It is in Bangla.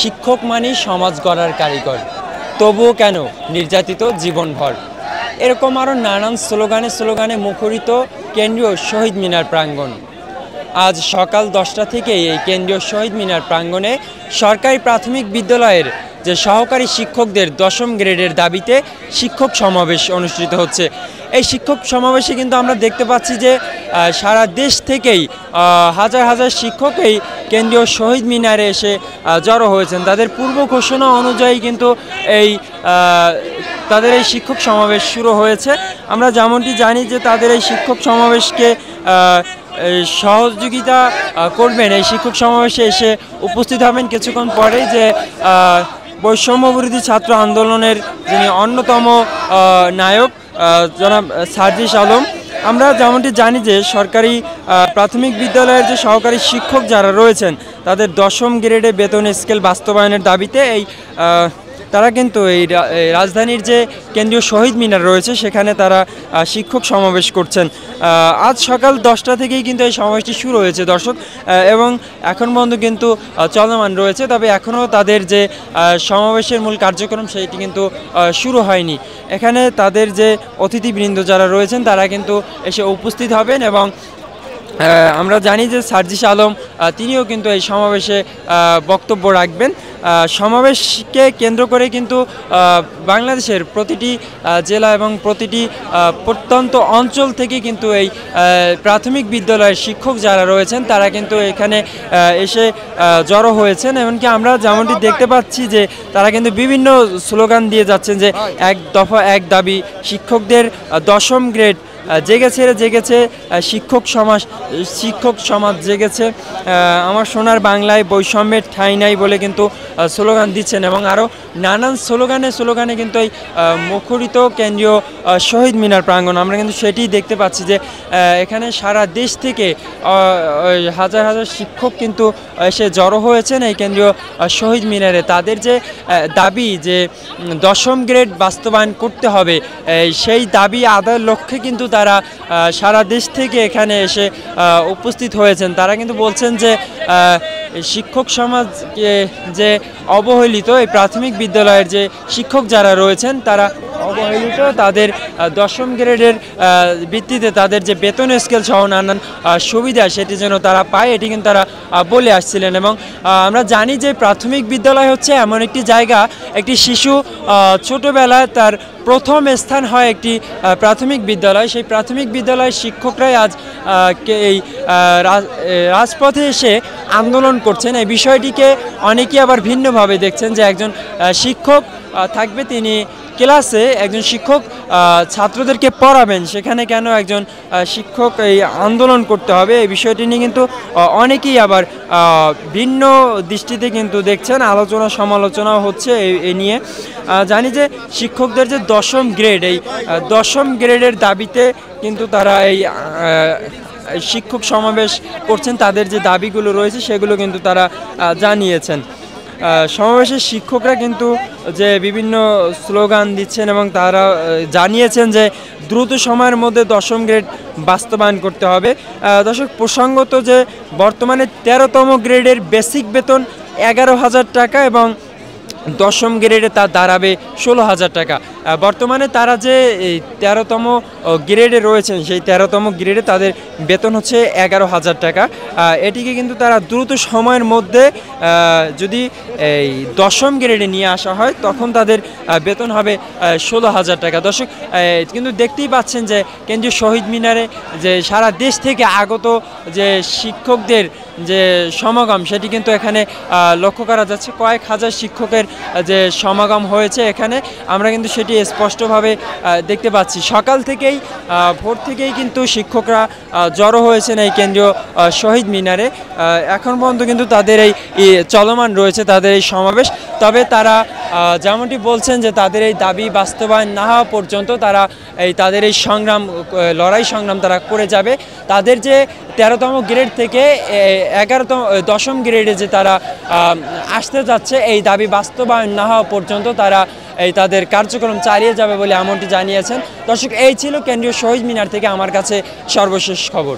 শিক্ষক মানেই সমাজ গড়ার কারিগর, তবুও কেন নির্যাতিত জীবনভর। এরকম আরও নানান স্লোগানে মুখরিত কেন্দ্রীয় শহীদ মিনার প্রাঙ্গণ। আজ সকাল 10টা থেকেই এই কেন্দ্রীয় শহীদ মিনার প্রাঙ্গণে সরকারি প্রাথমিক বিদ্যালয়ের যে সহকারী শিক্ষকদের 10ম গ্রেডের দাবিতে শিক্ষক সমাবেশ অনুষ্ঠিত হচ্ছে। এই শিক্ষক সমাবেশে কিন্তু আমরা দেখতে পাচ্ছি যে সারা দেশ থেকেই হাজার হাজার শিক্ষক এই কেন্দ্রীয় শহীদ মিনারে এসে জড়ো হয়েছেন। তাদের পূর্ব ঘোষণা অনুযায়ী কিন্তু তাদের এই শিক্ষক সমাবেশ শুরু হয়েছে। আমরা যেমনটি জানি যে তাদের এই শিক্ষক সমাবেশকে সহযোগিতা করবেন, এই শিক্ষক সমাবেশে এসে উপস্থিত হবেন কিছুক্ষণ পরে যে বৈষম্য বিরোধী ছাত্র আন্দোলনের যিনি অন্যতম নায়ক জনাব সার্জিস আলম। আমরা যেমনটি জানি যে সরকারি প্রাথমিক বিদ্যালয়ের যে সহকারী শিক্ষক যারা রয়েছেন তাদের 10ম গ্রেডে বেতন স্কেল বাস্তবায়নের দাবিতে তারা কিন্তু এই রাজধানীর যে কেন্দ্রীয় শহীদ মিনার রয়েছে সেখানে তারা শিক্ষক সমাবেশ করছেন। আজ সকাল 10টা থেকেই কিন্তু এই সমাবেশটি শুরু হয়েছে দর্শক, এবং এখন পর্যন্ত কিন্তু চলমান রয়েছে। তবে এখনও তাদের যে সমাবেশের মূল কার্যক্রম সেটি কিন্তু শুরু হয়নি। এখানে তাদের যে অতিথিবৃন্দ যারা রয়েছেন তারা কিন্তু এসে উপস্থিত হবেন, এবং আমরা জানি যে সার্জিস আলম তিনিও কিন্তু এই সমাবেশে বক্তব্য রাখবেন। সমাবেশকে কেন্দ্র করে কিন্তু বাংলাদেশের প্রতিটি জেলা এবং প্রতিটি প্রত্যন্ত অঞ্চল থেকে কিন্তু এই প্রাথমিক বিদ্যালয়ের শিক্ষক যারা রয়েছেন তারা কিন্তু এখানে এসে জড়ো হয়েছেন। এমনকি আমরা যেমনটি দেখতে পাচ্ছি যে তারা কিন্তু বিভিন্ন স্লোগান দিয়ে যাচ্ছেন যে এক দফা এক দাবি, শিক্ষকদের 10ম গ্রেড জেগেছে জেগেছে, শিক্ষক সমাজ জেগেছে, আমার সোনার বাংলায় বৈষম্যের ঠাঁই নাই বলে কিন্তু স্লোগান দিচ্ছেন। এবং আরও নানান স্লোগানে কিন্তু এই মুখরিত কেন্দ্রীয় শহীদ মিনার প্রাঙ্গণ। আমরা কিন্তু সেটিই দেখতে পাচ্ছি যে এখানে সারা দেশ থেকে হাজার হাজার শিক্ষক কিন্তু এসে জড়ো হয়েছেন এই কেন্দ্রীয় শহীদ মিনারে। তাদের যে দাবি যে 10ম গ্রেড বাস্তবায়ন করতে হবে, সেই দাবি আদায়ের লক্ষ্যে কিন্তু তারা সারা দেশ থেকে এখানে এসে উপস্থিত হয়েছেন। তারা কিন্তু বলছেন যে শিক্ষক সমাজকে যে অবহেলিত, এই প্রাথমিক বিদ্যালয়ের যে শিক্ষক যারা রয়েছেন তারা অবহেলিত, তাদের 10ম গ্রেডের ভিত্তিতে তাদের যে বেতন স্কেল সহ নানান সুবিধা সেটি যেন তারা পায়, এটি কিন্তু তারা বলে আসছিলেন। এবং আমরা জানি যে প্রাথমিক বিদ্যালয় হচ্ছে এমন একটি জায়গা, একটি শিশু ছোটোবেলায় তার প্রথম স্থান হয় একটি প্রাথমিক বিদ্যালয়। সেই প্রাথমিক বিদ্যালয়ের শিক্ষকরাই আজ এই রাজপথে এসে আন্দোলন করছেন। এই বিষয়টিকে অনেকেই আবার ভিন্নভাবে দেখছেন যে একজন শিক্ষক থাকবে, তিনি ক্লাসে একজন শিক্ষক ছাত্রদেরকে পড়াবেন, সেখানে কেন একজন শিক্ষক এই আন্দোলন করতে হবে, এই বিষয়টি নিয়ে কিন্তু অনেকেই আবার ভিন্ন দৃষ্টিতে কিন্তু দেখছেন। আলোচনা সমালোচনাও হচ্ছে এই নিয়ে। জানি যে শিক্ষকদের যে 10ম গ্রেড, এই 10ম গ্রেডের দাবিতে কিন্তু তারা এই শিক্ষক সমাবেশ করছেন। তাদের যে দাবিগুলো রয়েছে সেগুলো কিন্তু তারা জানিয়েছেন। সমাবেশের শিক্ষকরা কিন্তু যে বিভিন্ন স্লোগান দিচ্ছেন এবং তারা জানিয়েছেন যে দ্রুত সময়ের মধ্যে 10ম গ্রেড বাস্তবায়ন করতে হবে। দর্শক, প্রসঙ্গত যে বর্তমানে 13তম গ্রেডের বেসিক বেতন 11,000 টাকা এবং 10ম গ্রেডে তা দাঁড়াবে 16,000 টাকা। বর্তমানে তারা যে এই 13তম গ্রেডে রয়েছেন সেই 13তম গ্রেডে তাদের বেতন হচ্ছে 11,000 টাকা। এটিকে কিন্তু তারা দ্রুত সময়ের মধ্যে যদি এই 10ম গ্রেডে নিয়ে আসা হয় তখন তাদের বেতন হবে 16,000 টাকা। দর্শক, কিন্তু দেখতেই পাচ্ছেন যে কেন্দ্রীয় শহীদ মিনারে যে সারা দেশ থেকে আগত যে শিক্ষকদের যে সমাগম সেটি কিন্তু এখানে লক্ষ্য করা যাচ্ছে। কয়েক হাজার শিক্ষকের যে সমাগম হয়েছে এখানে, আমরা কিন্তু সেটি স্পষ্টভাবে দেখতে পাচ্ছি। সকাল থেকেই ভোর থেকেই কিন্তু শিক্ষকরা জড়ো হয়েছেন এই কেন্দ্রীয় শহীদ মিনারে। এখন পর্যন্ত কিন্তু তাদের এই চলমান রয়েছে তাদের এই সমাবেশ। তবে তারা যেমনটি বলছেন যে তাদের এই দাবি বাস্তবায়ন না হওয়া পর্যন্ত তারা তাদের এই লড়াই সংগ্রাম তারা করে যাবে। তাদের যে 13তম গ্রেড থেকে 10ম গ্রেডে যে তারা আসতে যাচ্ছে, এই দাবি বাস্তবায়ন না হওয়া পর্যন্ত তারা তাদের কার্যক্রম চালিয়ে যাবে বলে এমনটি জানিয়েছেন। দর্শক, এই ছিল কেন্দ্রীয় শহীদ মিনার থেকে আমার কাছে সর্বশেষ খবর।